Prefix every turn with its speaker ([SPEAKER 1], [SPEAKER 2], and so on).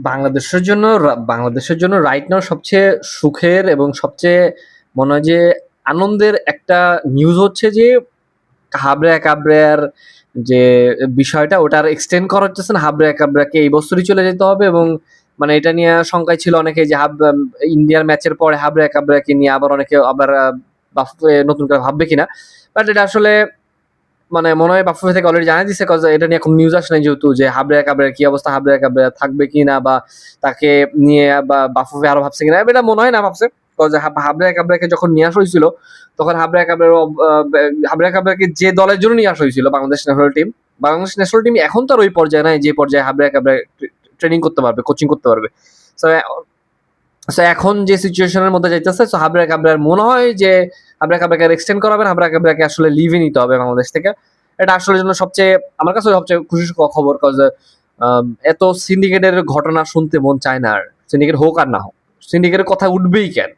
[SPEAKER 1] বাংলাদেশের জন্য right now সবচেয়ে সুখের এবং সবচেয়ে মনে হয় যে আনন্দের একটা নিউজ হচ্ছে যে হাবড়ে কাবরের যে বিষয়টা ওটার এক্সটেন্ড করা হচ্ছে না, হাবড়ে কাবরাকে এই বছরই চলে যেতে হবে। এবং মানে এটা নিয়ে শঙ্কায় ছিল অনেকে যে ইন্ডিয়ার ম্যাচের পরে হাবড়ে কাবরাকে নিয়ে আবার অনেকে আবার নতুন করে ভাববে কিনা। বাট এটা আসলে মানে মনে হয় বাফুফে থেকে অলরেডি জানাই দিচ্ছে, কজ এটা নিয়ে এখন নিউজ আসে নাই যেহেতু, যে হাবড়ে কাবরের কি অবস্থা, হাবড়ে কাবরে থাকবে কিনা বা তাকে নিয়ে বা বাফুফে আরো ভাবছে কিনা, এটা মনে হয় না ভাবছে। কজ হাবড়ে কাবরাকে যখন নিয়ে আসা হয়েছিল তখন হাবড়ে কাবরাকে যে দলের জন্য নিয়ে আসা হয়েছিল Bangladesh national team, Bangladesh national team এখন তো আর ওই পর্যায়ে নাই যে পর্যায়ে হাবড়ে কাবরে ট্রেনিং করতে পারবে, কোচিং করতে পারবে। সো এখন যে সিচুয়েশনের মধ্যে যাইতেছে, সো হাবড়ে কাবরার মনে হয় যে হাবড়ে কাবরাকে এক্সটেন্ড করাবেন, হাবড়ে কাবরাকে আসলে লিভে নিতে হবে বাংলাদেশ থেকে। এটা আসলে জন্য সবচেয়ে আমার কাছে সবচেয়ে খুশির খবর, কজ এত সিন্ডিকেটের ঘটনা শুনতে মন চায় না। আর সিন্ডিকেট হোক আর না হোক, সিন্ডিকেটের কথা উঠবেই কেন?